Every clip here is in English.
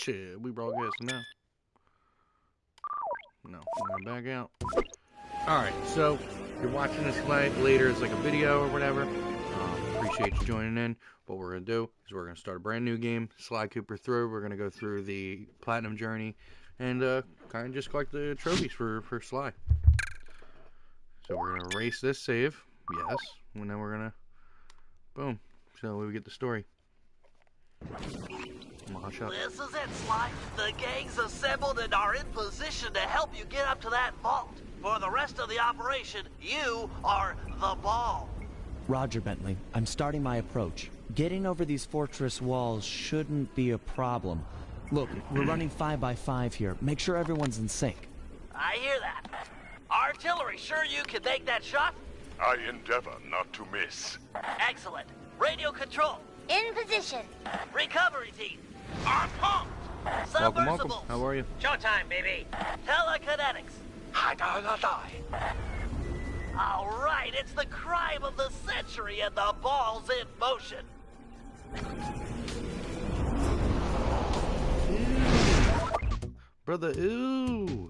Shit, we broadcasting now. No, I'm gonna back out. Alright, so you're watching this later as like a video or whatever. Appreciate you joining in. What we're gonna do is we're gonna start a brand new game, Sly Cooper through. We're gonna go through the platinum journey and kind of just collect the trophies for Sly. So we're gonna erase this save, yes, and then we're gonna boom. So we get the story. This is it, Sly. The gang's assembled and are in position to help you get up to that vault. For the rest of the operation, you are the ball. Roger, Bentley. I'm starting my approach. Getting over these fortress walls shouldn't be a problem. Look, we're running 5x5 here. Make sure everyone's in sync. I hear that. Artillery, sure you can make that shot? I endeavor not to miss. Excellent. Radio control. In position. Recovery team. On pump. Welcome. Submersibles. How are you? Showtime, baby. Telekinetics. All right, it's the crime of the century and the ball's in motion. Brother, ooh.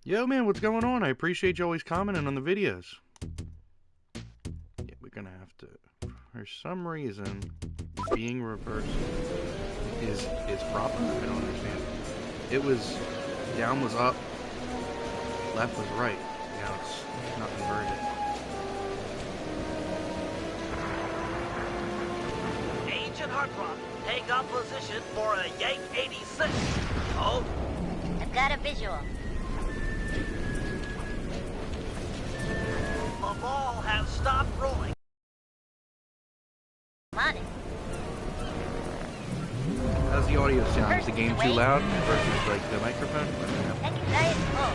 Yo, man, what's going on? I appreciate you always commenting on the videos. Yeah, we're gonna have to, for some reason, being reversed is proper? I don't understand. It was, down was up, left was right. Now it's not inverted. Agent Hartrock, take up position for a Yank 86. Oh. I've got a visual. The ball has stopped rolling. On it. How's the audio sound? Is the game too loud versus like the microphone? Second diet full.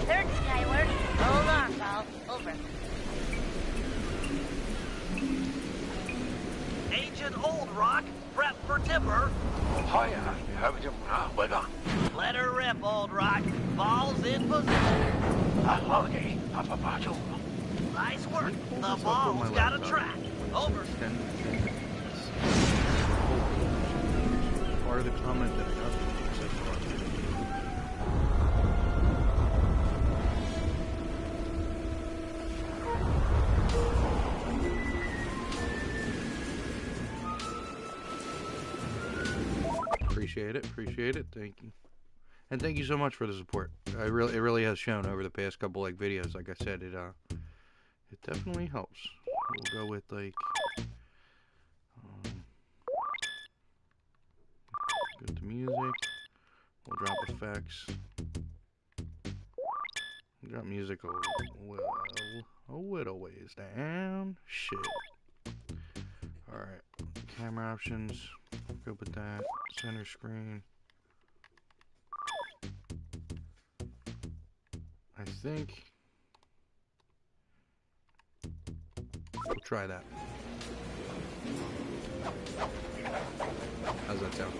Third skyward. Hold on, ball. Over. Agent Old Rock, prep for timber. Let her rip, Old Rock. Ball's in position. Nice work. The ball's got a track. Over. Part of the comment that I got so far. Appreciate it. Thank you. And thank you so much for the support. It really has shown over the past couple like videos. Like I said, it definitely helps. We'll go with like go to music. We'll drop effects. We'll drop music a little ways down. Shit. Alright. Camera options. Go with that. Center screen. I think we'll try that. How's that sound?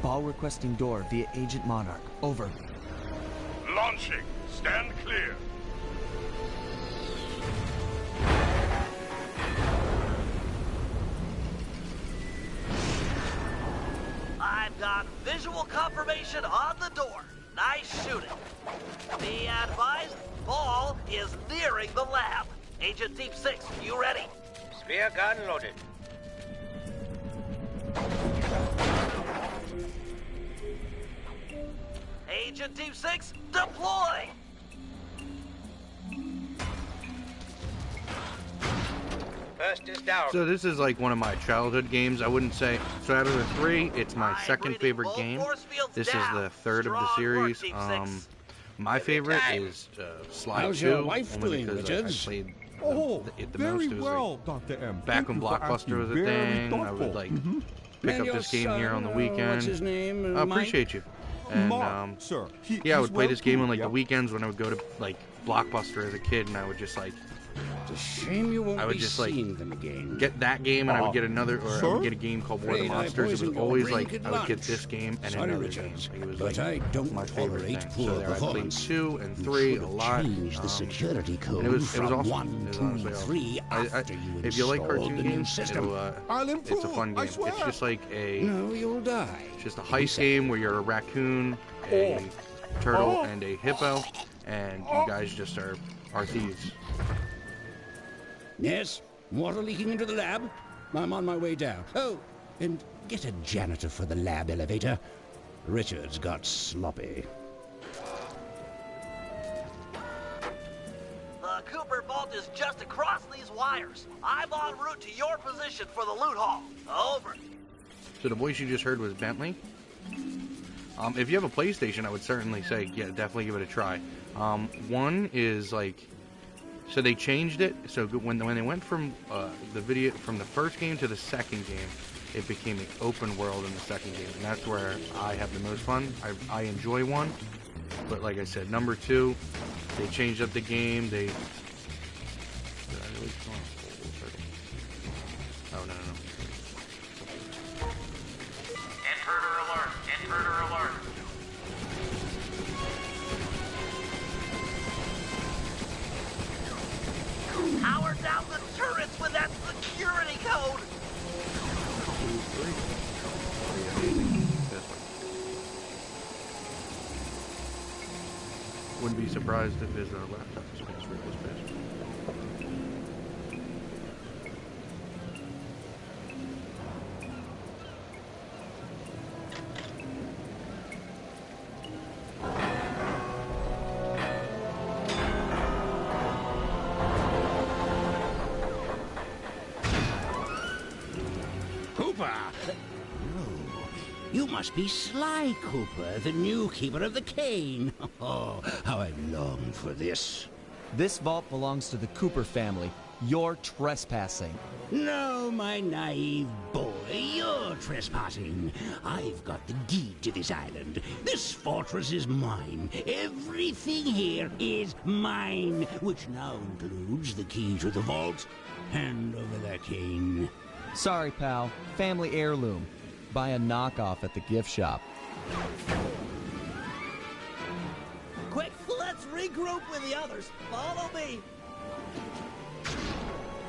Ball requesting door via Agent Monarch. Over. Launching. Stand clear. I've got visual confirmation on the door. Nice shooting. Be advised, ball is nearing the lab. Agent Deep 6, you ready? Spear gun loaded. Agent Deep 6, deploy! First is down. So this is like one of my childhood games. I wouldn't say. So out of the three, it's my second favorite game. This is the third of the series. My favorite is Sly 2. How's your wife only doing, because I Richards? played it the very most. It was well, like, Dr. M. back when Thank you for Blockbuster asking. was a Very thing. I thoughtful. would like pick up your this game here on the weekend. What's his name? I appreciate you. And Mark, sir. yeah, I would play well this game too, on like yeah. the weekends when I would go to like Blockbuster as a kid, and I would just like It's a shame you won't I would be just, like, seeing them again. get that game, and I would get another, or I would get a game called War of the Afraid I Monsters. It was poisoned your always drink like at I would get lunch. this game and Sorry, another Richards, game. It was but like I don't my favorite tolerate thing. poor So there, I played performance. 2 and You 3 should a have lot. changed the security code and it was from awesome. 1, It was 2, honestly awesome. 3 after you If you like installed cartoon the new games, system. it's a fun game. It's just like No, you'll die. it's just a heist game where you're a raccoon, a turtle, and a hippo, and you guys just are thieves. Yes, water leaking into the lab. I'm on my way down. Oh, and get a janitor for the lab elevator. Richards got sloppy. The Cooper vault is just across these wires. I'm en route to your position for the loot haul. Over. So the voice you just heard was Bentley. If you have a PlayStation, I would certainly say, yeah, definitely give it a try. One is like, so they changed it. So when they went from the first game to the second game, it became an open world in the second game, and that's where I have the most fun. I enjoy 1, but like I said, number 2, they changed up the game. They. Oh no. Intruder alert! Intruder alert! Power down the turrets with that security code. 2, 3. This one. Wouldn't be surprised if his laptop is password was password. Cooper! Oh, you must be Sly Cooper, the new keeper of the cane. Oh, how I've longed for this. This vault belongs to the Cooper family. You're trespassing. No, my naive boy, you're trespassing. I've got the deed to this island. This fortress is mine. Everything here is mine, which now includes the key to the vault. Hand over that cane. Sorry, pal. Family heirloom. Buy a knockoff at the gift shop. Quick, let's regroup with the others. Follow me.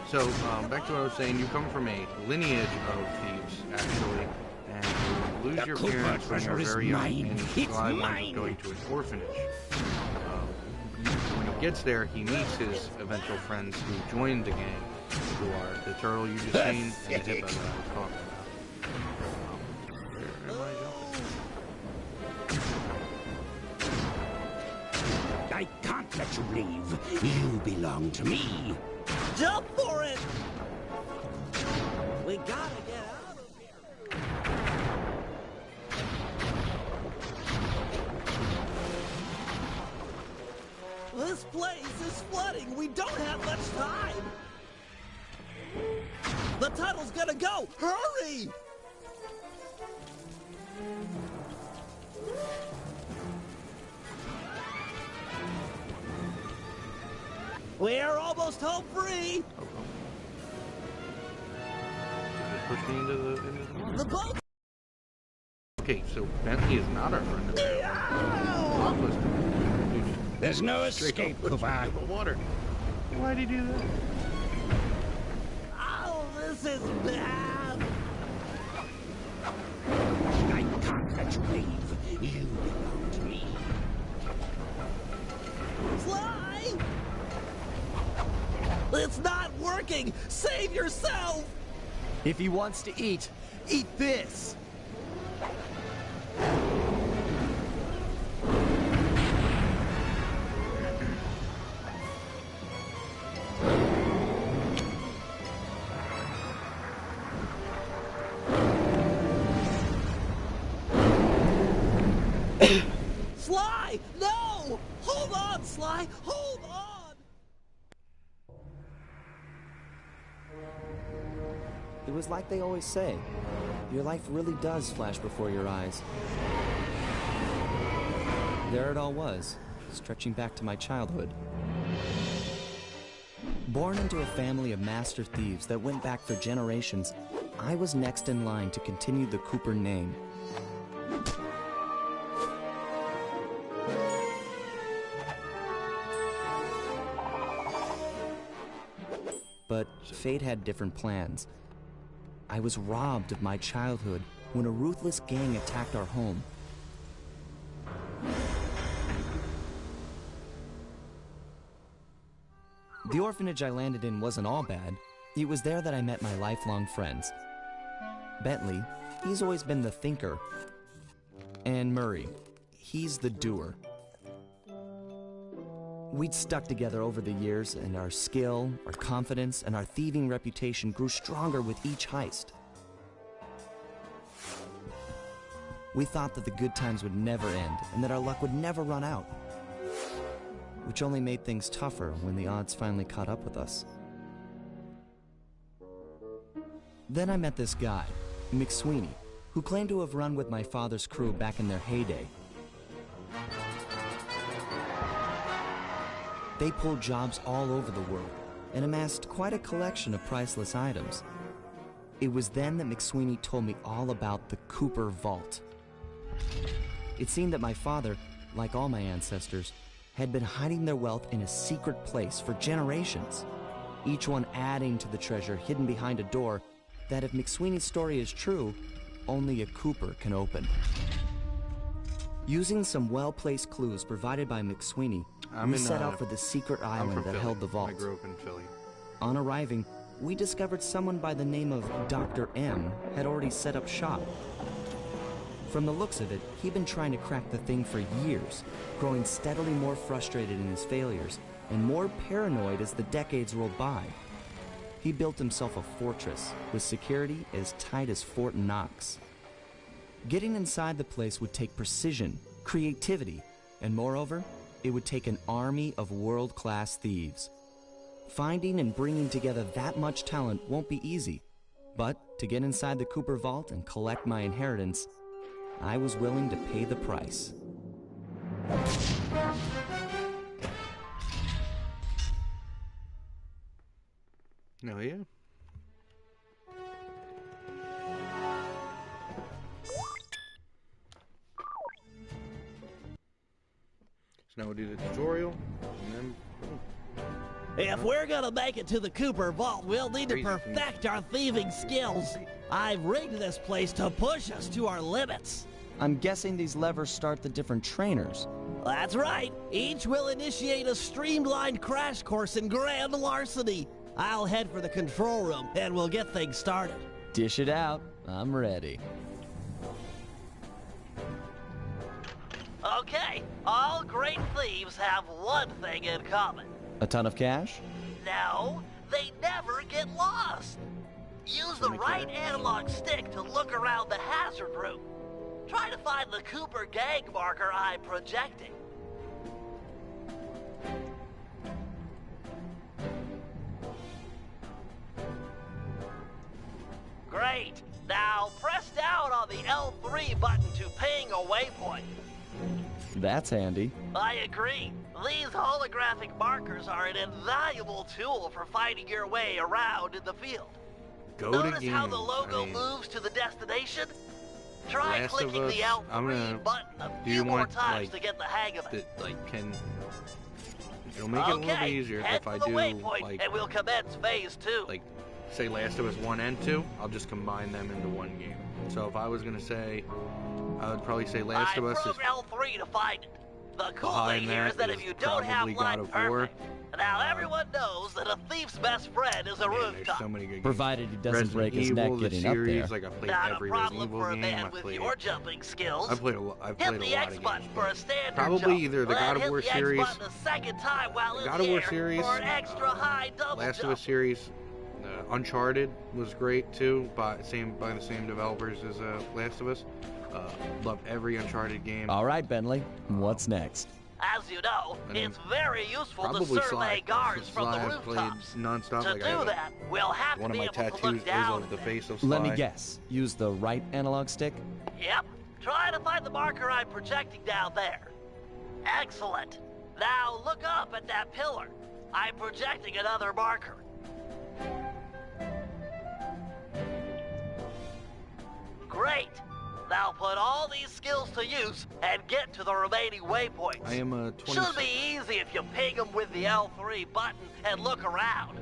So, back to what I was saying, you come from a lineage of thieves, actually, and you lose The your Cooper parents when you're treasure is very young, mine. and It's Sly winds mine. up going to an orphanage. When he gets there, he meets his eventual friends who joined the gang, who are the turtle you just seen and the hippo that I was talking about. Where am I jumping? I can't let you leave. You belong to me. Jump for it. We gotta get out of here. This place is flooding. We don't have much time. The tunnel's gonna go. Hurry! We're almost home free. Push me into the water. The boat. Okay, so Bentley is not our friend. There's no escape, Cooper. The water. Why'd he do that? Oh, this is bad. I can't let you leave. You belong to me. Sly! It's not working. Save yourself. If he wants to eat this! Sly, no! Hold on, Sly. Hold on. It was like they always say. Your life really does flash before your eyes. There it all was, stretching back to my childhood. Born into a family of master thieves that went back for generations, I was next in line to continue the Cooper name. But fate had different plans. I was robbed of my childhood when a ruthless gang attacked our home. The orphanage I landed in wasn't all bad. It was there that I met my lifelong friends. Bentley, he's always been the thinker. And Murray, he's the doer. We'd stuck together over the years, and our skill, our confidence, and our thieving reputation grew stronger with each heist. We thought that the good times would never end, and that our luck would never run out. Which only made things tougher when the odds finally caught up with us. Then I met this guy, McSweeney, who claimed to have run with my father's crew back in their heyday. They pulled jobs all over the world and amassed quite a collection of priceless items. It was then that McSweeney told me all about the Cooper Vault. It seemed that my father, like all my ancestors, had been hiding their wealth in a secret place for generations, each one adding to the treasure hidden behind a door that, if McSweeney's story is true, only a Cooper can open. Using some well-placed clues provided by McSweeney, we set out for the secret island that held the vault. I grew up in Philly. On arriving, we discovered someone by the name of Dr. M had already set up shop. From the looks of it, he'd been trying to crack the thing for years, growing steadily more frustrated in his failures and more paranoid as the decades rolled by. He built himself a fortress with security as tight as Fort Knox. Getting inside the place would take precision, creativity, and moreover, it would take an army of world-class thieves. Finding and bringing together that much talent won't be easy, but to get inside the Cooper Vault and collect my inheritance, I was willing to pay the price. Oh, yeah. So now we'll do the tutorial, and then boom. If we're gonna make it to the Cooper Vault, we'll need to perfect our thieving skills. I've rigged this place to push us to our limits. I'm guessing these levers start the different trainers. That's right. Each will initiate a streamlined crash course in grand larceny. I'll head for the control room, and we'll get things started. Dish it out. I'm ready. Okay, all great thieves have one thing in common. A ton of cash? No, they never get lost. Use the right analog stick to look around the hazard room. Try to find the Cooper gang marker I'm projecting. Great. Now press down on the L3 button to ping a waypoint. That's handy. I agree. These holographic markers are an invaluable tool for finding your way around in the field. Notice how the logo moves to the destination? Try clicking the L3 button a few more times to get the hang of it. It'll make it a little bit easier if I do, like, and we'll commence phase 2. Like, say Last of Us 1 and 2, I'll just combine them into one game. So if I was going to say, I would probably say Last of Us is L3 to find it. The cool behind thing here is that if you don't have God line of War. perfect, now everyone knows that a thief's best friend is a There's rooftop. so many good games. Provided he doesn't Resident break his Evil, neck the getting series, up there. like I've played Not a every problem Resident for Evil a game. man I've with played, your jumping skills. I've played a lot Hit of the X games. button for a standard Probably jump. either the God of War hit the series, X button a second time while in God the of War air series, for an extra high double Last of jump. Us series, Uncharted was great too, by the same developers as Last of Us. Love every Uncharted game. All right, Bentley. What's next? As you know, it's very useful to Probably survey guards from the Sly I've played rooftops. nonstop. To like do that, we'll have to one of be my able to tattoos look is down. of the face of Sly. Let me guess. Use the right analog stick? Yep. Try to find the marker I'm projecting down there. Excellent. Now look up at that pillar. I'm projecting another marker. Great! Now put all these skills to use and get to the remaining waypoints. I am a 20. Should be easy if you ping them with the L3 button and look around.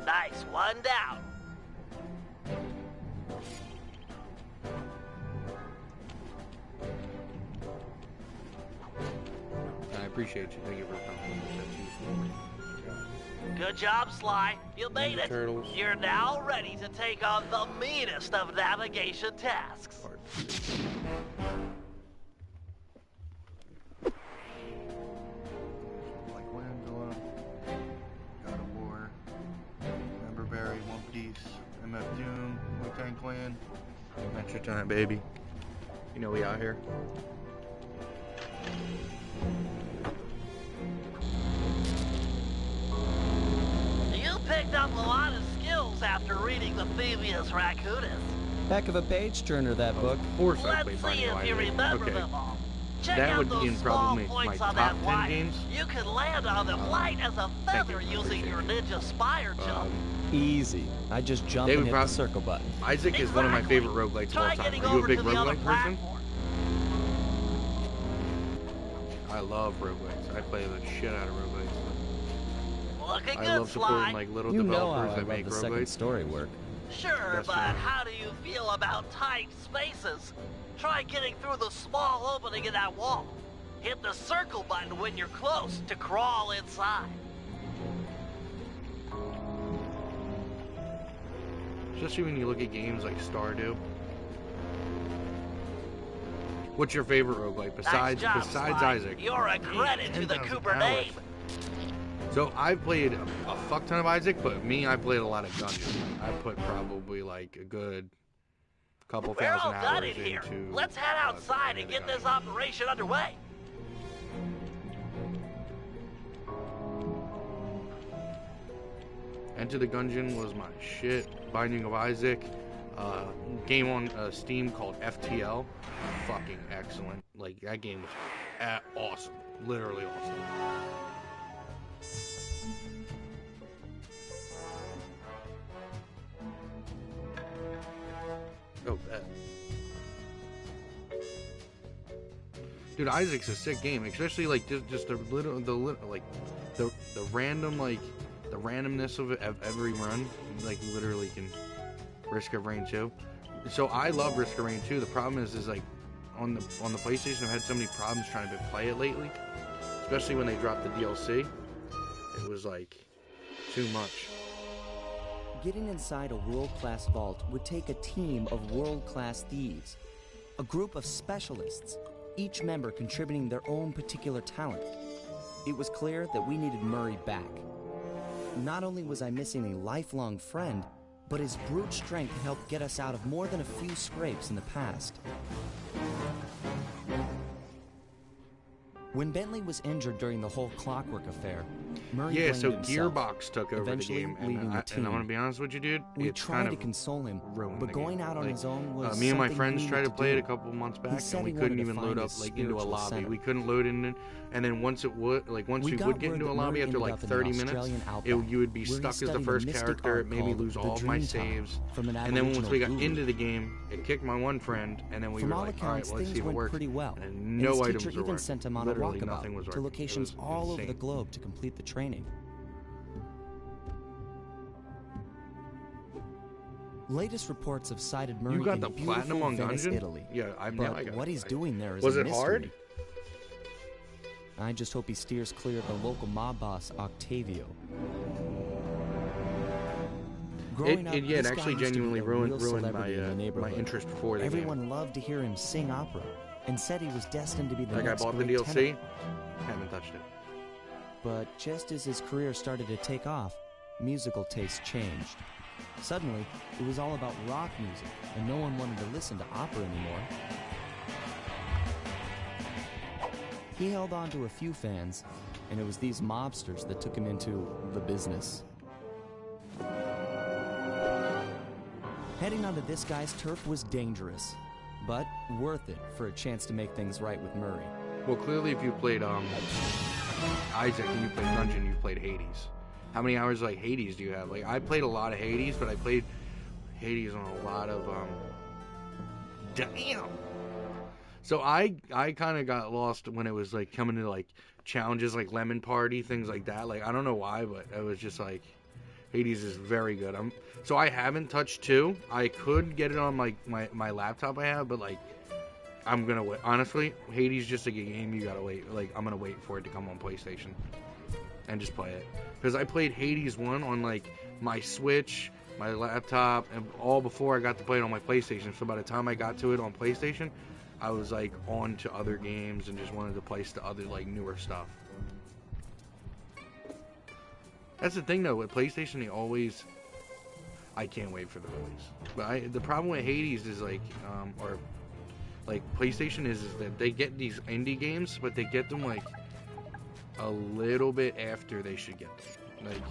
Nice, one down. I appreciate you. Thank you for coming. Good job, Sly. You made it. Turtles. You're now ready to take on the meanest of navigation tasks. Like Langela, God of War, Emberberry, One Piece, MF Doom, Wu-Tang Clan, Adventure Time, baby. You know we out here. You picked up a lot of skills after reading the Phoebius Raccoonus. Heck of a page turner, that book. Of course I Let's played see Binding of if you Isaac. remember Okay. them all. Check That out would be those in small probably points my on top that 10 wire. games. You can land on them light as a feather you. using your ninja spire jump. Easy. I just jump They and would hit prob- the circle button. Isaac is one of my favorite roguelites of all Try time. getting Are you a over big to the other roguelite person? platform. I love roguelites. I play the shit out of roguelites. Looking I good, love supporting Sly. like little You know how developers I that love make the second roguelites. story work. Sure, That's but fine. how do you feel about tight spaces? Try getting through the small opening in that wall. Hit the circle button when you're close to crawl inside. Especially when you look at games like Stardew. What's your favorite roguelite besides Nice job, Sly. Isaac? You're a credit to the 10,000 Cooper hours. name. So I've played a fuck ton of Isaac, but me, I played a lot of Gungeon. I put probably like a good couple We're all thousand done hours in here. into. Let's head outside and get this operation underway. Enter the Gungeon was my shit. Binding of Isaac. Game on Steam called FTL. Fucking excellent. Like, that game was awesome. Literally awesome. Oh, that. Dude, Isaac's a sick game, especially like just the random the randomness of every run, like literally can Risk of Rain 2. So I love Risk of Rain 2. The problem is like on the PlayStation, I've had so many problems trying to play it lately, especially when they dropped the DLC. It was like too much. Getting inside a world-class vault would take a team of world-class thieves, a group of specialists, each member contributing their own particular talent. It was clear that we needed Murray back. Not only was I missing a lifelong friend, but his brute strength helped get us out of more than a few scrapes in the past. When Bentley was injured during the whole Clockwork affair, Murray blamed so himself, Gearbox took over the eventually game, leaving the and team. I'm gonna be honest with you, dude. We It's tried kind to of console him, ruined but the going game. out on Like, his own was me and my something friends we tried to needed play it a do. couple months back, said and we he couldn't wanted to even find load up his like into a spiritual lobby. center. We couldn't load in, and then once it would once we got would get word into a that lobby Murray after ended like up in 30 the minutes, Australian outback, you would be where he stuck as the studied a first mystic character. art It made me called lose the all of my Dream Time saves, from an and then once we got Aboriginal into the guru. game, it kicked my one friend, and then we From were all like, all right, accounts, well, let's see things if it went works. pretty well. And And no his items teacher were even working. sent him on a Literally nothing walkabout was to working. It locations was all over the insane. globe to complete the training. Latest reports have cited Murray You got in the beautiful platinum on Venice, Gungeon? Italy. Yeah, I got what he's doing there is Was a it mystery. hard? I just hope he steers clear of the local mob boss, Octavio. Growing up, It this guy actually used to be genuinely a ruined real my celebrity in the my neighborhood. interest for the Everyone loved to hear him sing opera and said he was destined to be the game. Like, I next bought the great DLC, tenor. haven't touched it. But just as his career started to take off, musical tastes changed. Suddenly, it was all about rock music, and no one wanted to listen to opera anymore. He held on to a few fans, and it was these mobsters that took him into the business. Heading onto this guy's turf was dangerous, but worth it for a chance to make things right with Murray. Well, clearly if you played Isaac and you played Dungeon, you played Hades. How many hours like Hades do you have? Like, I played a lot of Hades, but I played Hades on a lot of damn. So I kind of got lost when it was like coming to like challenges like Lemon Party, things like that. Like, I don't know why, but it was just like Hades is very good. So I haven't touched 2. I could get it on like my laptop I have, but like I'm gonna wait. Honestly, Hades just like a game you gotta wait. Like, I'm gonna wait for it to come on PlayStation and just play it, because I played Hades 1 on like my Switch, my laptop, and all before I got to play it on my PlayStation. So by the time I got to it on PlayStation, I was like on to other games and just wanted to play the other like newer stuff. That's the thing though, with PlayStation, they always, I can't wait for the release. But the problem with Hades is like, or like PlayStation is that they get these indie games, but they get them like a little bit after they should get them.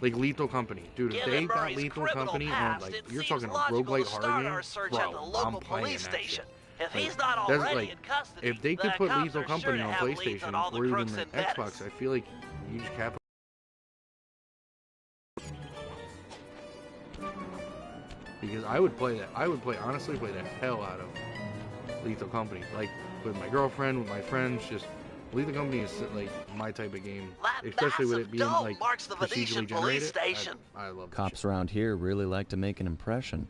Like Lethal Company, dude. If they got Lethal Company on, like, you're talking a roguelike horror game, bro, I'm playing that shit. If he's not already in custody, if they could put Lethal Company on PlayStation PlayStation or even like Xbox, I feel like you just cap. Because I would play that. I would honestly play the hell out of Lethal Company. Like, with my girlfriend, with my friends, just Lethal Company is like my type of game. Especially with it being like procedurally generated. I love it. Cops around here really like to make an impression.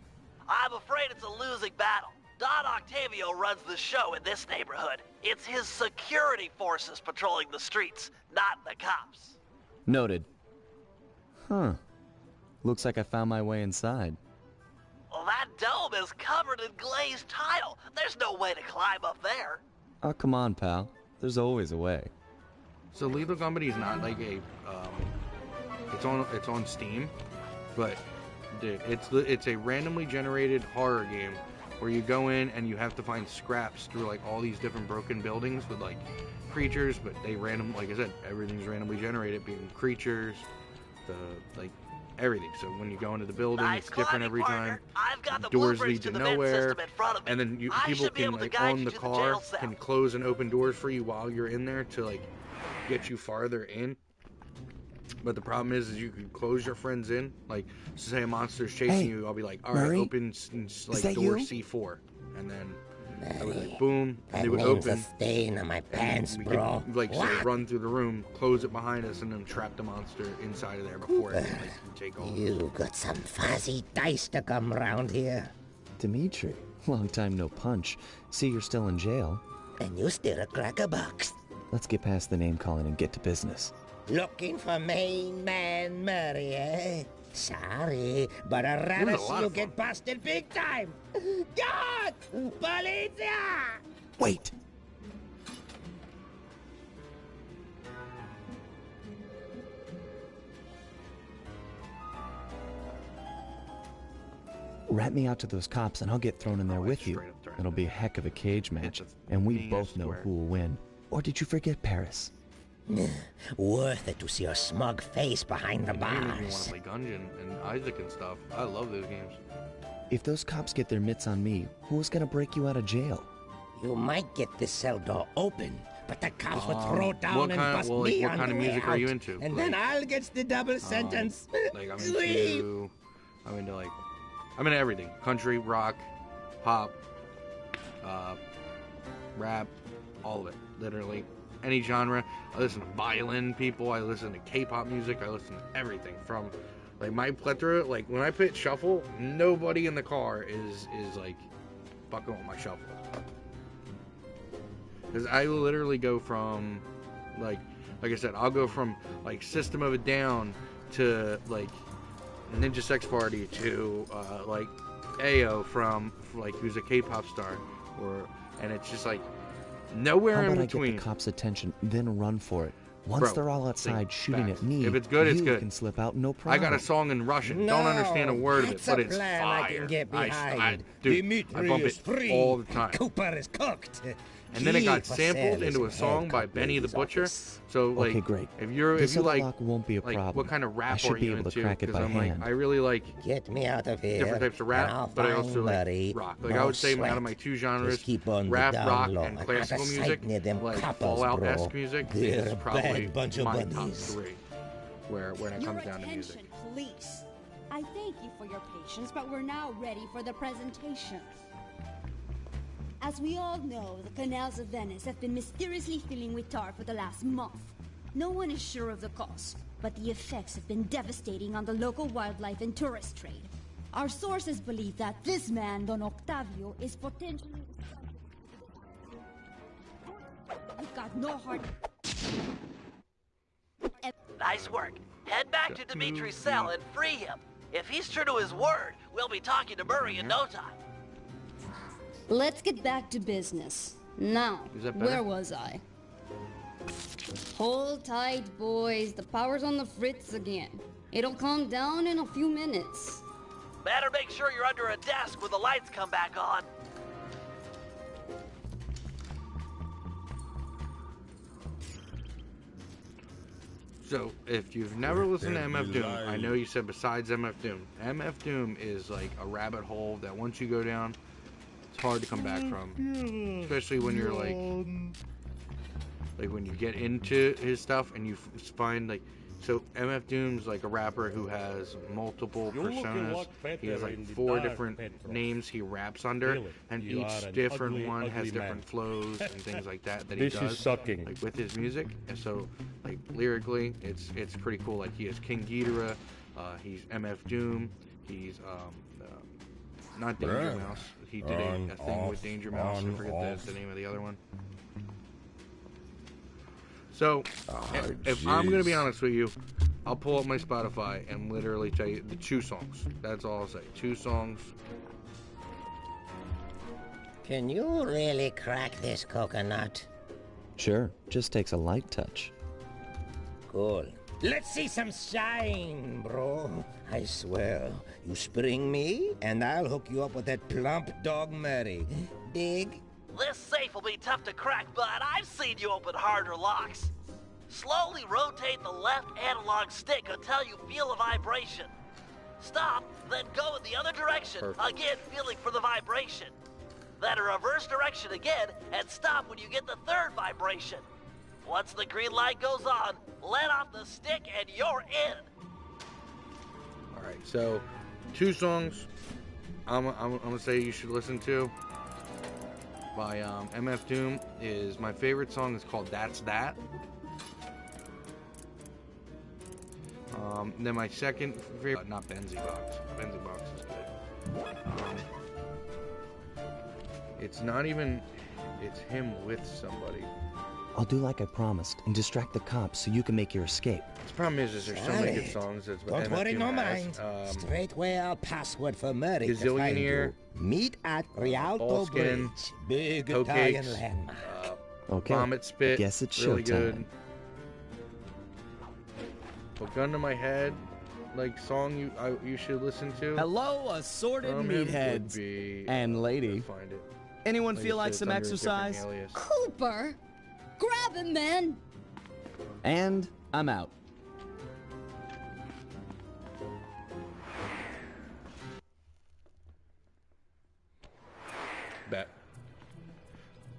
I'm afraid it's a losing battle. Don Octavio runs the show in this neighborhood. It's his security forces patrolling the streets, not the cops. Noted. Huh. Looks like I found my way inside. Well, that dome is covered in glazed tile. There's no way to climb up there. Oh, come on, pal. There's always a way. So Lethal Company is not like a, it's on Steam, but dude, it's a randomly generated horror game where you go in and you have to find scraps through like all these different broken buildings with like creatures, but they like I said, everything's randomly generated, being creatures, like everything. So when you go into the building, it's different every time. Doors lead to nowhere, and then people can like on the car can close and open doors for you while you're in there to like get you farther in. But the problem is you can close your friends in. Like, say a monster's chasing you, I'll be like, all right, Murray? open like door C4, and then I would like boom, and they would open. A stain on my pants, bro. Could, like, say, run through the room, close it behind us, and then trap the monster inside of there before it can like, take over. You got some fuzzy dice to come round here. Dimitri, long time no punch. See, you're still in jail. And you still a cracker box. Let's get past the name calling and get to business. Looking for main man Murray, eh? Sorry, but a rabbit you get busted big time. God! Polizia! Wait! Rat me out to those cops and I'll get thrown in there with you. It'll be a heck of a cage match, and we both know who will win. Or did you forget Paris? Worth it to see your smug face behind the bars. You want to play Gungeon and Isaac and stuff. I love those games. If those cops get their mitts on me, who's gonna break you out of jail? You might get the cell door open, but the cops would throw down and bust me what on kind the of way music out. are you into? And then I'll get the double sentence. Like I'm into everything. Country, rock, pop, rap, all of it. Literally. Any genre. I listen to violin people, I listen to K-pop music, I listen to everything from like my plethora. Like when I put shuffle, nobody in the car is like fucking with my shuffle. Because I literally go from like I said, I'll go from like System of a Down to like Ninja Sex Party to like Ayo from like who's a K-pop star, and it's just like nowhere in between. I get the cops' attention, then run for it. Once they're all outside shooting at me, if it's good, it's good. Can slip out, no problem. I got a song in Russian. Don't understand a word of it, but it's fire. I can get behind. Dude, I bump it all the time. Cooper is cooked. and then it got sampled into a song by Benny the Butcher. So like, okay, great. if this you other like, lock won't be a like problem. what kind of I rap should are be you able to into? crack it by I'm hand. like, I really like Get me out of here. different types of and rap, I'll but I also find like Murray. rock. Like No I would say sweat. out of my two genres, Just keep on the rap, down rock, low and and classical out of music, sight near them like coppers, Fallout-esque bro. music They're is a probably bad bunch of my top bunnies. 3 when it comes down to music. Your attention, please. I thank you for your patience, but we're now ready for the presentation. As we all know, the canals of Venice have been mysteriously filling with tar for the last month. No one is sure of the cause, but the effects have been devastating on the local wildlife and tourist trade. Our sources believe that this man, Don Octavio, is potentially... You've got no heart... Nice work. Head back to Dimitri's cell and free him. If he's true to his word, we'll be talking to Murray in no time. Let's get back to business. Now, Is that better? where was I? Hold tight, boys. The power's on the fritz again. It'll calm down in a few minutes. Better make sure you're under a desk when the lights come back on. So, if you've never listened to MF Doom, I know you said besides MF Doom. MF Doom is like a rabbit hole that once you go down, it's hard to come back from. Especially when you're like when you get into his stuff and you find like, so MF Doom's like a rapper who has multiple personas. He has like 4 different names he raps under, and each different one has different flows and things like that he does like with his music. And so like lyrically, it's pretty cool. Like he has King Ghidorah, he's MF Doom, he's not Danger Mouse. He did a thing with Danger Mouse. I forget the name of the other one. So, if I'm going to be honest with you, I'll pull up my Spotify and literally tell you the 2 songs. That's all I'll say. 2 songs. Can you really crack this coconut? Sure, just takes a light touch. Cool. Let's see some shine, bro. I swear, you spring me, and I'll hook you up with that plump dog Murray. Dig? This safe will be tough to crack, but I've seen you open harder locks. Slowly rotate the left analog stick until you feel a vibration. Stop, then go in the other direction, again feeling for the vibration. Then a reverse direction again, and stop when you get the 3rd vibration. Once the green light goes on, let off the stick and you're in. Alright, so 2 songs I'm gonna say you should listen to by MF Doom is my favorite song is called That's That. Then my second favorite, not Benzie Box. Benzie Box is good. It's not even, it's him with somebody. I'll do like I promised and distract the cops so you can make your escape. The problem is there's so many good songs. That's what Don't MF worry, Doom no has. mind. Straightway our password for Murray to find Gazillionaire, you. Meet at Rialto Ballskin, Bridge. Big Toe Italian Cakes, landmark. Okay. Vomit Spit, Guess it's really showtime. good. But Gun to My Head, like song you should listen to. Hello, assorted meatheads and lady. Find it. Anyone feel like some exercise? Cooper! Grab him, man! And I'm out. Bet.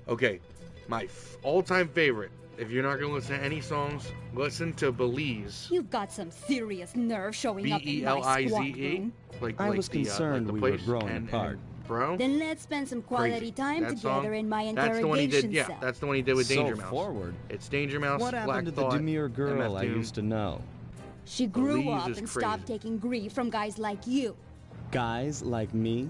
Okay, my all-time favorite. If you're not gonna listen to any songs, listen to Belize. You've got some serious nerve showing up in my Belize. squad room. I was concerned we were growing apart. Bro, Then let's spend some quality time That together song, in my that's the one he interrogation did. Yeah, cell. that's the one he did with Danger So Mouse. forward. It's Danger Mouse. What Black happened to the Thought, demure girl MF I Doom. used to know? She grew Belize up is and crazy. stopped taking grief from guys like you. Guys like me?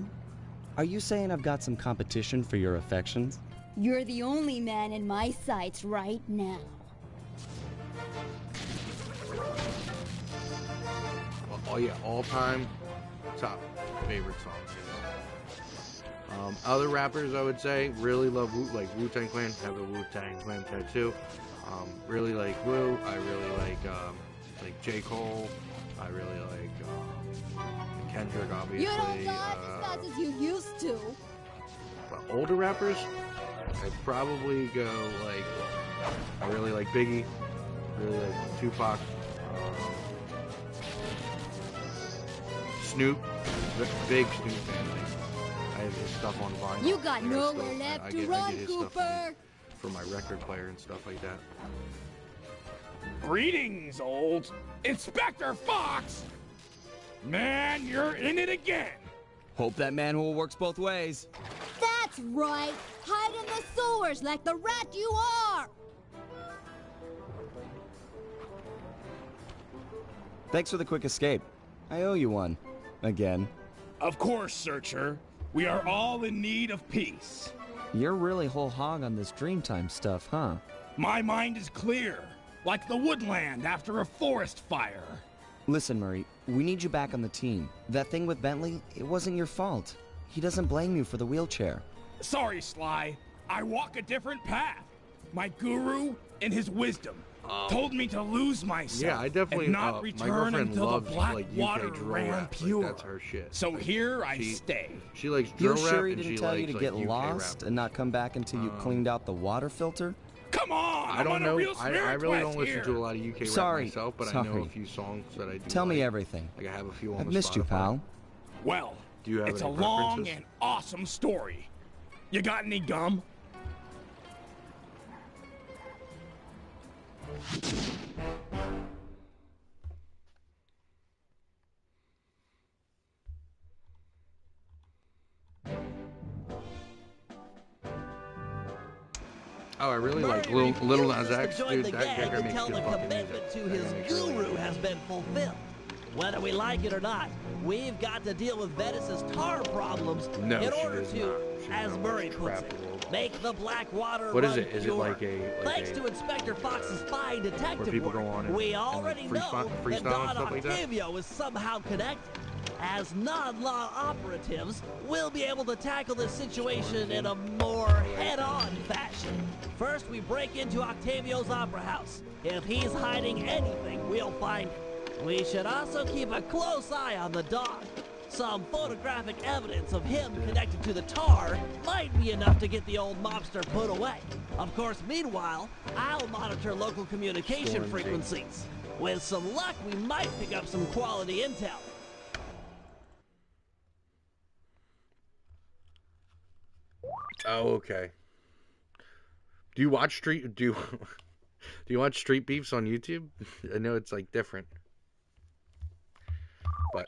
Are you saying I've got some competition for your affections? You're the only man in my sights right now. Oh yeah, all-time top favorite songs. Other rappers I would say really love Wu-Tang Clan. Have a Wu-Tang Clan tattoo. Really like Wu. I really like J. Cole. I really like Kendrick, obviously. You don't dodge as fast as you used to. But older rappers, I'd probably go like, I really like Biggie, really like Tupac, Snoop, big Snoop fan. Like, I have his stuff on vinyl. You got nowhere left to run, Cooper. For my record player and stuff like that. Greetings, old Inspector Fox! Man, you're in it again! Hope that manhole works both ways. That's right! Hide in the sewers like the rat you are! Thanks for the quick escape. I owe you one. Again. Of course, Searcher. We are all in need of peace. You're really whole hog on this Dreamtime stuff, huh? My mind is clear, like the woodland after a forest fire. Listen, Murray, we need you back on the team. That thing with Bentley, it wasn't your fault. He doesn't blame you for the wheelchair. Sorry, Sly. I walk a different path. My guru, in his wisdom, told me to lose myself. Yeah, I definitely and not return until the black water ran pure. Like, that's her shit. So like, here I stay. She likes drill you rap. Sure he and didn't she tell likes, you to like, get UK lost rap. and not come back until you cleaned out the water filter? Come on! I don't know. I really don't listen here. to a lot of UK rap myself, but I know a few songs that I do. Tell me everything. Like I have a few on I've the missed Spotify. you, pal. Well, do you have it's any a long preferences? and awesome story. You got any gum? Oh, I really like Little Nas X, join dude. the That gang guy makes until good the fucking commitment music. to That his guy makes really guru good has been fulfilled. Whether we like it or not, we've got to deal with Venice's tar problems No, in she order does to, not. She as knows Murray puts crap it, world. make the black water What run is it? Is it pure. like a Thanks to Inspector Fox's fine where detective people work, go on and, we already know that freestyle and Don stuff like that? Octavio is somehow connected. As non-law operatives, we'll be able to tackle this situation in a more head-on fashion. First, we break into Octavio's opera house. If he's hiding anything, we'll find it. We should also keep a close eye on the dog. Some photographic evidence of him connected to the tar might be enough to get the old mobster put away. Of course, meanwhile, I'll monitor local communication frequencies. With some luck, we might pick up some quality intel. Oh, okay. Do you watch do you watch Street Beefs on YouTube? I know it's like different. But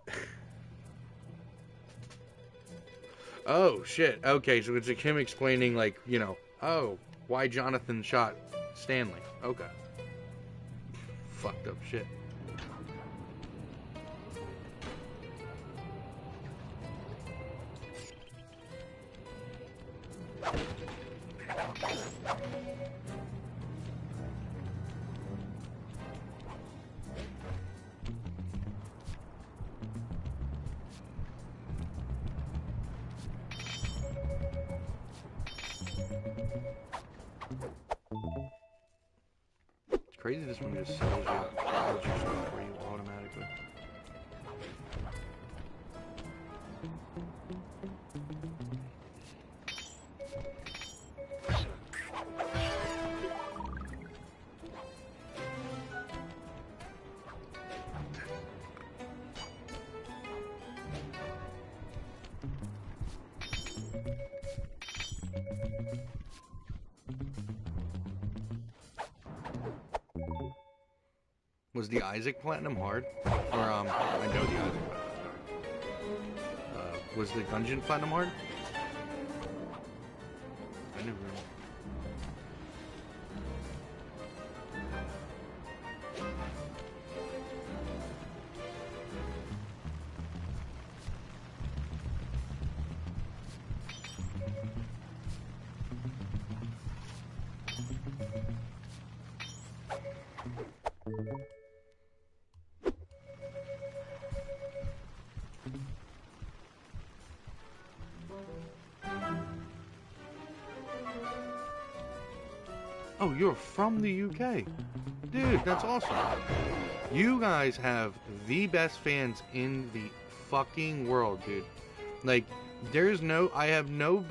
oh shit. Okay, so it's like him explaining like, you know, oh, why Jonathan shot Stanley. Okay. Fucked up shit. It's crazy this one just sells you stuff for you automatically. Was the Isaac Platinum hard? Or, I know the Isaac Platinum hard. Was the Gungeon Platinum hard? I never know. Oh, you're from the UK. Dude, that's awesome. You guys have the best fans in the fucking world, dude. Like, there's no, I have no,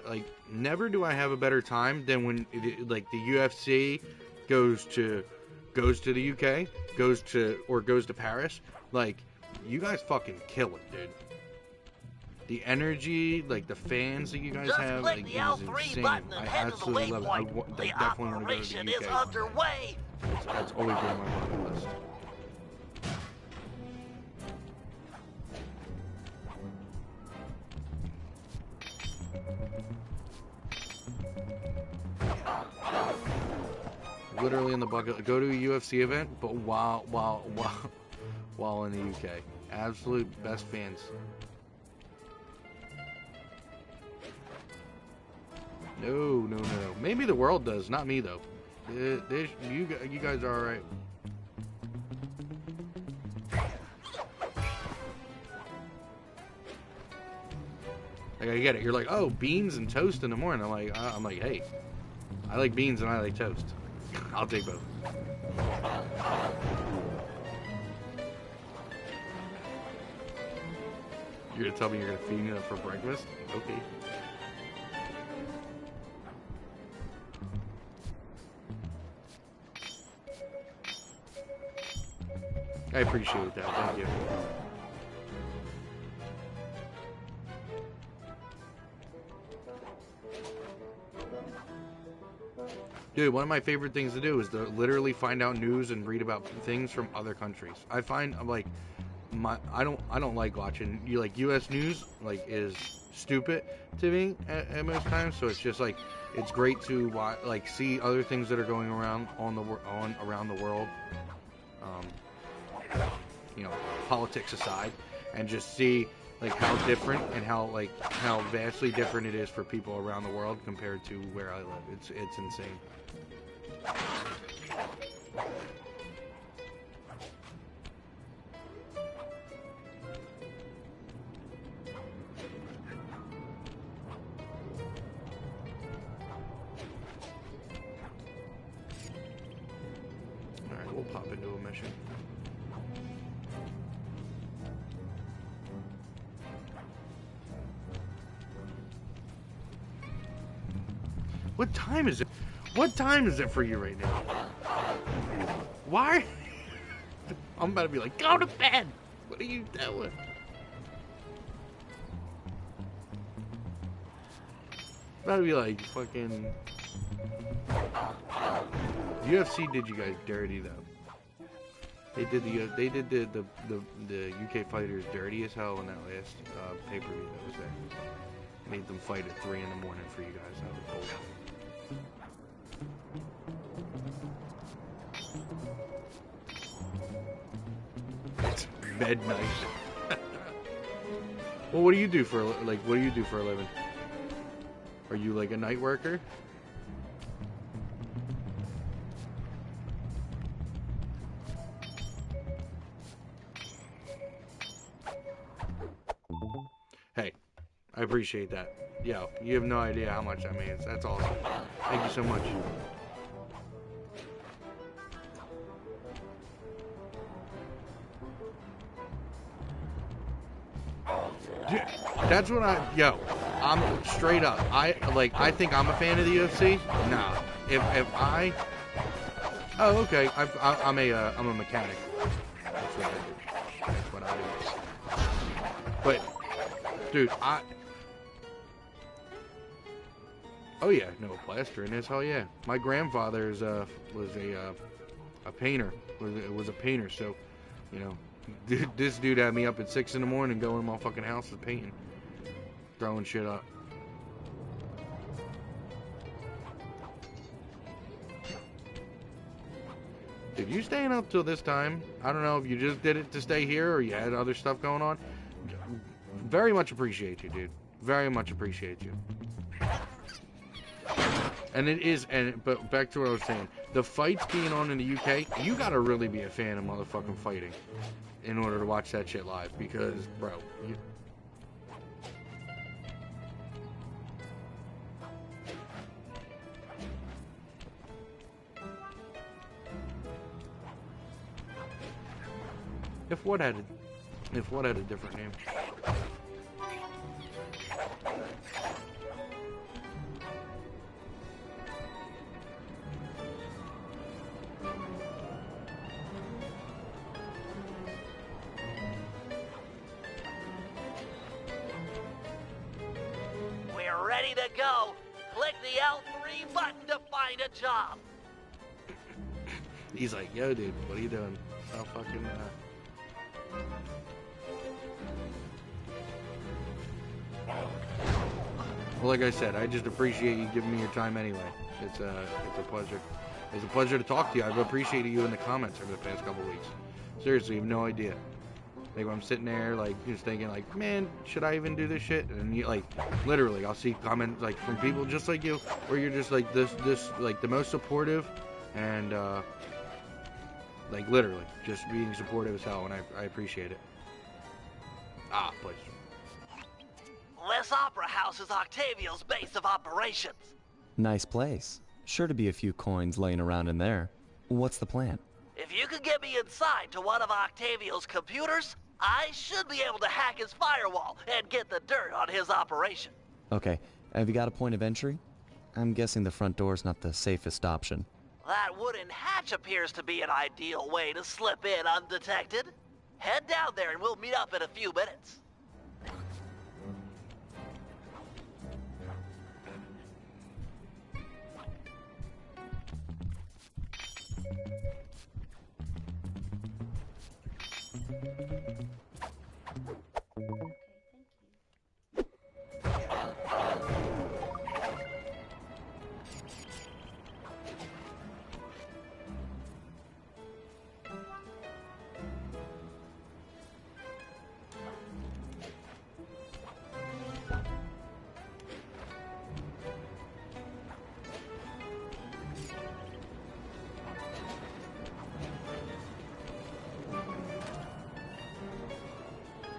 like, never do I have a better time than when, like, the UFC goes to the UK, goes to Paris. Like, you guys fucking kill it, dude. The energy, like, the fans that you guys have, like, the is L3 insane. button and I head to the absolutely love it. I waypoint. like, The definitely want to go to operation the UK. is underway. That's always been on my bucket list. Literally in the bucket. Go to a UFC event, but while in the UK. Absolute best fans. No. Maybe the world does, not me though. You guys are alright. Like, I get it. You're like, oh, beans and toast in the morning. I'm like, hey, I like beans and I like toast. I'll take both. You're gonna tell me you're gonna feed me that for breakfast? Okay. I appreciate that. Thank you. Dude, one of my favorite things to do is to literally find out news and read about things from other countries. I find I'm like I don't like watching like U.S. news, like, is stupid to me at most times. So it's just like it's great to watch, like, see other things that are going around around the world. You know, politics aside, and just see like how different and how vastly different it is for people around the world compared to where I live. It's insane. Alright, we'll pop into a mission. What time is it? What time is it for you right now? Why? I'm about to be like, go to bed! What are you doing? About to be like, fucking... UFC did you guys dirty, though. They did the UK fighters dirty as hell in that last pay-per-view that was there. Made them fight at 3 in the morning for you guys. That was bullshit. It's midnight. Well, what do you do for a living? Are you like a night worker? Hey, I appreciate that. Yo, you have no idea how much that means. That's awesome. Thank you so much. That's what I'm straight up. I think I'm a fan of the UFC. Nah. Oh, okay. I'm a mechanic. That's what I do. But, dude, oh yeah, no plastering is, hell yeah. My grandfather was a painter. Was a painter, so, you know, this dude had me up at 6 in the morning going to my fucking house and painting, throwing shit up. Dude, you staying up till this time? I don't know if you just did it to stay here or you had other stuff going on. Very much appreciate you, dude. Very much appreciate you. And it is, but back to what I was saying. The fights being on in the UK, you gotta really be a fan of motherfucking fighting in order to watch that shit live. Because, bro, If what had a different name. ready to go. Click the L3 button to find a job. He's like, yo, dude, what are you doing? Stop fucking, Well, like I said, I just appreciate you giving me your time anyway. It's a pleasure. It's a pleasure to talk to you. I've appreciated you in the comments over the past couple weeks. Seriously, you have no idea. Like, when I'm sitting there, like, just thinking, like, man, should I even do this shit? And you, like, literally, I'll see comments, like, from people just like you, where you're just, like, like, the most supportive, and, like, literally, just being supportive as hell, and I appreciate it. Ah, please. Les Opera House is Octavio's base of operations. Nice place. Sure to be a few coins laying around in there. What's the plan? If you could get me inside to one of Octavio's computers, I should be able to hack his firewall and get the dirt on his operation. Okay, have you got a point of entry? I'm guessing the front door's not the safest option. That wooden hatch appears to be an ideal way to slip in undetected. Head down there and we'll meet up in a few minutes.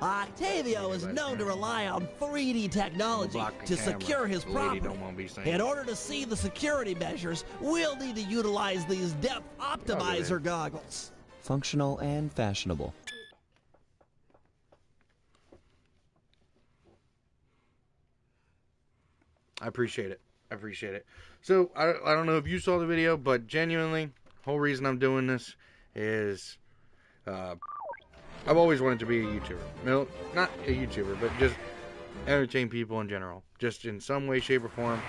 Octavio is known to rely on 3D technology to secure his property. In order to see the security measures, we'll need to utilize these depth optimizer goggles. Functional and fashionable. I appreciate it. I appreciate it. So, I don't know if you saw the video, but genuinely, whole reason I'm doing this is, I've always wanted to be a YouTuber. No, not a YouTuber, but just entertain people in general. Just in some way, shape, or form.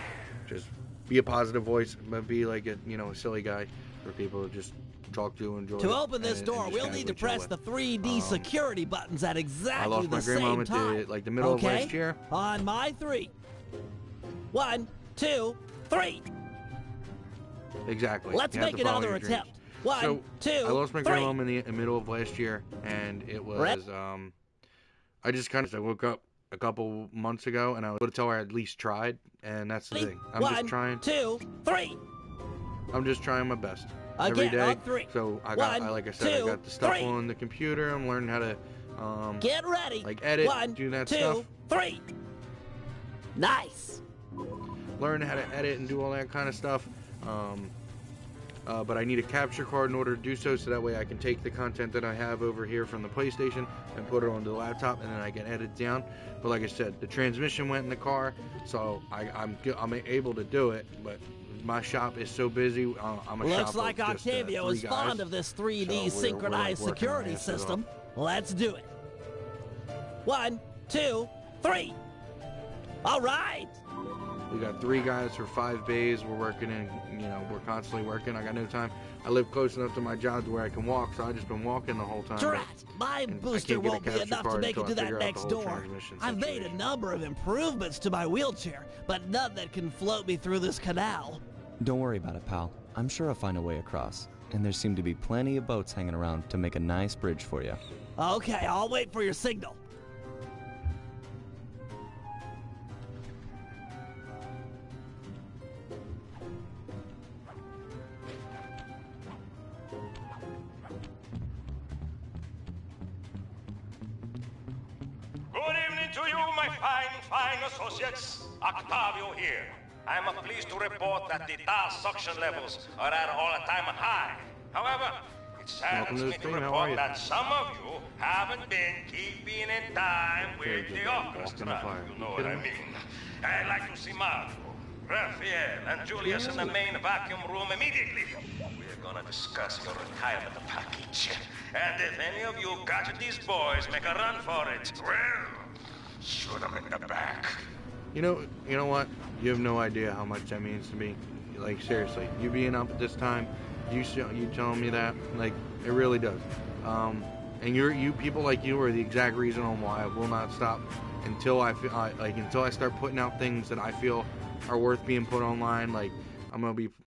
Just be a positive voice, but be like a, a silly guy for people to just talk to, enjoy. To open this door, we'll need to press the 3D security buttons at exactly the same time. At the middle of last year. On my 3. 1, 2, 3. Exactly. Let's make another attempt. 1, 2, I lost my 3. grandmom in the middle of last year, and it was, I just I woke up a couple months ago, and I was able to tell her I at least tried, and that's the thing. I'm just trying. 2, 3. I'm just trying my best. Again, every day. on 3. So I got, like I said, I got the stuff 3. on the computer. I'm learning how to, get ready. like edit, 1, do that 2, stuff. 3. Nice. Learn how to edit and do all that kind of stuff. But I need a capture card in order to do so that way I can take the content that I have over here from the PlayStation and put it onto the laptop, and then I can edit down. But like I said, the transmission went in the car, so I'm able to do it, but my shop is so busy. I'm a Looks shop like of just, Octavio is 3 fond guys. of this 3D So we're synchronized working security our asses system. Let's do it. 1, 2, 3. All right. We got 3 guys for 5 bays. We're working in, we're constantly working. I got no time. I live close enough to my job to where I can walk, so I just been walking the whole time. Drat, my booster won't be enough to make it to that next door. I've made a number of improvements to my wheelchair, but none that can float me through this canal. Don't worry about it, pal. I'm sure I'll find a way across. And there seem to be plenty of boats hanging around to make a nice bridge for you. Okay, I'll wait for your signal. Good evening to you, my fine associates. Octavio here. I'm pleased to report that the DAS suction levels are at all-time high. However, it saddens me to report that some of you haven't been keeping in time with the orchestra. You know what I mean. I'd like to see Marco, Raphael, and Julius in the main vacuum room immediately. We're gonna discuss your retirement package. And if any of you got these boys make a run for it, well, shoot them in the back. You know what? You have no idea how much that means to me. Like, seriously, you being up at this time, you telling me that, like, it really does. And you people like you are the exact reason on why I will not stop until until I start putting out things that I feel are worth being put online. Like, I'm gonna be